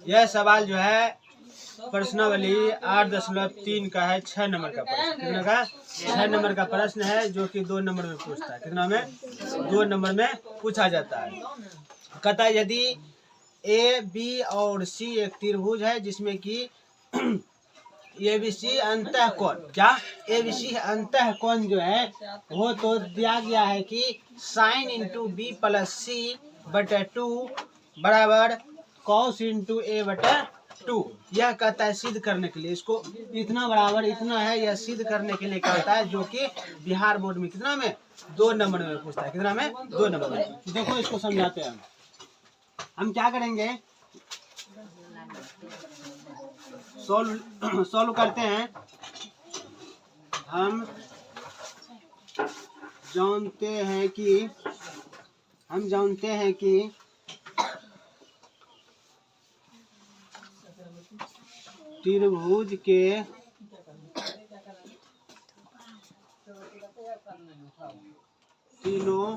यह सवाल जो है प्रश्नावली 8.3 का है, 6 नंबर का प्रश्न। कितना का? 6 नंबर का प्रश्न है, जो कि 2 नंबर में पूछता है। कितना में? 2 नंबर में पूछा जाता है। कहता है यदि ए बी और सी एक त्रिभुज है जिसमें कि ए बी सी अंतः कोण, क्या ए बी सी अंतः कोण जो है वो तो दिया गया है कि साइन इंटू बी प्लस सी बटे 2 बराबर कॉस इंटू ए बटे 2। यह कहता है सिद्ध करने के लिए, इसको इतना बराबर इतना है, यह सिद्ध करने के लिए कहता है, जो कि बिहार बोर्ड में कितना में 2 नंबर में पूछता है। कितना में? 2 नंबर में। देखो इसको समझाते हैं हम क्या करेंगे, सॉल्व करते हैं। हम जानते हैं कि त्रिभुज के तीनों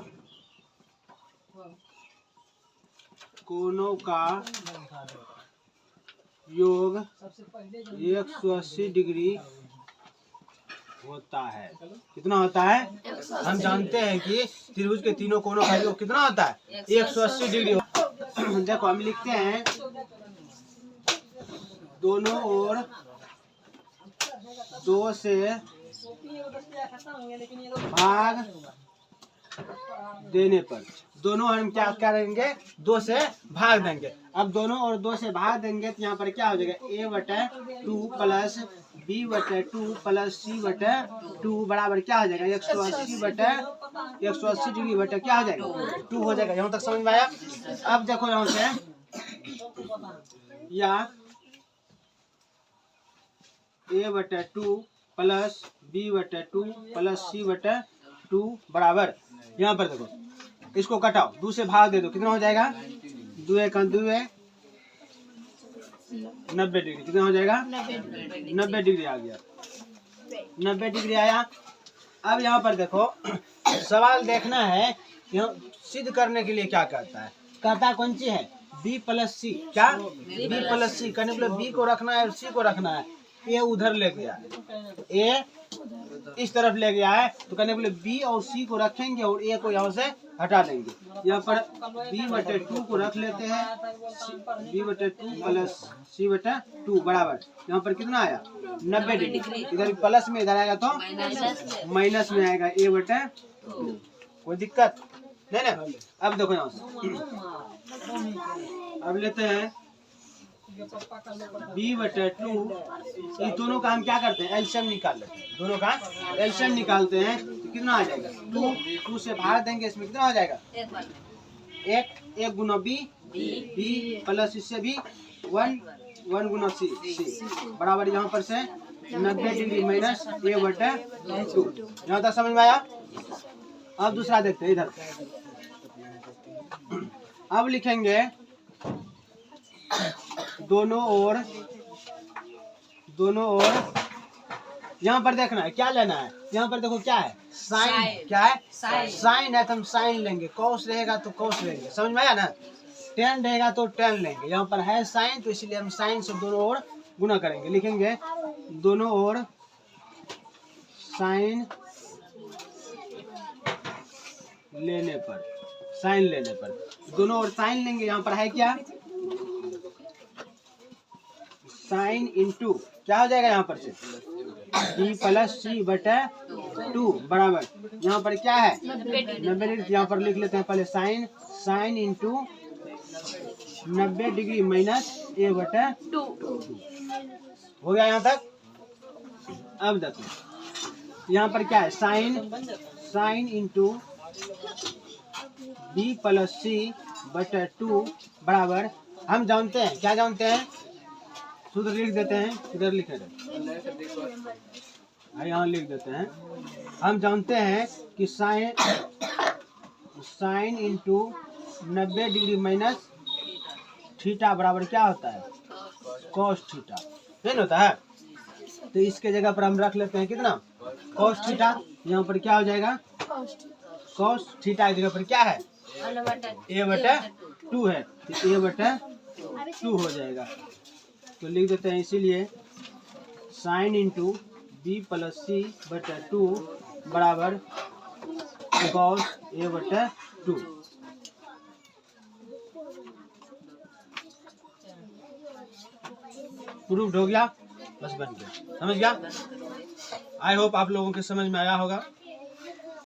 कोनों का योग 180 डिग्री होता है। कितना होता है? हम जानते हैं कि त्रिभुज के तीनों कोनों का योग कितना होता है? 180 डिग्री। देखो हम लिखते हैं दोनों ओर 2 से भाग देने पर, दोनों हम क्या करेंगे? 2 से भाग देंगे। अब दोनों और 2 से भाग देंगे तो यहाँ पर क्या हो जाएगा? a बटे 2 प्लस b बटे 2 प्लस c बटे 2 बराबर क्या हो जाएगा? 180 डिग्री बटे क्या हो जाएगा? 2 हो जाएगा। यहाँ तक समझ में आया? अब देखो यहाँ से या a बटे 2 प्लस b बटे 2 प्लस c बटे 2 बराबर, यहाँ पर देखो इसको कटाओ, 2 से भाग दे दो, कितना हो जाएगा? 2 एक 2 है 90 डिग्री। कितना हो जाएगा? 90 डिग्री आ गया, 90 डिग्री आया। अब यहाँ पर देखो सवाल देखना है, सिद्ध करने के लिए क्या कहता है? कहता कौन सी है? b प्लस सी। क्या? b प्लस सी करने के लिए b को रखना है और c को रखना है। a उधर ले गया, a इस तरफ ले गया है, तो कहने के लिए b और c को रखेंगे और a को यहाँ से हटा देंगे। यहाँ पर b बटे 2 को रख लेते हैं, b बटे 2 प्लस c बटे 2 बराबर, यहाँ पर कितना आया? 90 डिग्री। इधर प्लस में इधर आएगा तो माइनस में आएगा, a बटे 2। कोई दिक्कत नहीं ना? अब देखो यहाँ से अब लेते हैं b बटे 2, ये दोनों का हम क्या करते हैं? एलसीएम निकाल लेते हैं। दोनों का एलसीएम निकालते हैं तो कितना आ जाएगा? 2 से भाग देंगे, इसमें कितना हो जाएगा? 1 गुना b प्लस इससे भी 1 गुना c बराबर, यहाँ पर से 90 डिग्री माइनस a बटे 2। यहाँ तक समझ में आया? अब दूसरा देखते हैं इधर। अब लिखेंगे दोनों ओर यहाँ पर देखना है क्या लेना है। यहाँ पर देखो क्या है? साइन। क्या है? साइन है तो हम साइन लेंगे, कॉस रहेगा तो कॉस लेंगे। समझ में आया ना? टेन रहेगा तो टेन लेंगे। यहाँ पर है साइन तो इसलिए हम साइन से दोनों ओर गुना करेंगे। लिखेंगे दोनों ओर साइन लेने पर, दोनों ओर साइन लेंगे। यहाँ पर है क्या? साइन इंटू क्या हो जाएगा? यहाँ पर से b प्लस सी बटे 2 बराबर, यहाँ पर क्या है? 90 डिग्री। यहाँ पर लिख लेते हैं पहले sine into 90 degree minus a बटे 2 हो गया यहाँ तक। अब देखो यहाँ पर क्या है? साइन इंटू b प्लस सी बटे 2 बराबर, हम जानते हैं क्या जानते हैं? सूत्र लिख देते हैं, इधर लिखे यहाँ लिख देते हैं। हम जानते हैं कि sine into 90 degree minus theta बराबर क्या होता है? Cos theta. नहीं होता है? तो इसके जगह पर हम रख लेते हैं कितना? Cos theta. यहाँ पर क्या हो जाएगा? कॉस थीटा की जगह पर क्या है? a बटे 2 है, तो a बटे 2 हो जाएगा। तो लिख देते हैं इसीलिए साइन इंटू बी प्लस सी बटा 2 बराबर कॉस ए बटा 2। प्रूव्ड हो गया, बस बन गया। समझ गया? आई होप आप लोगों के समझ में आया होगा।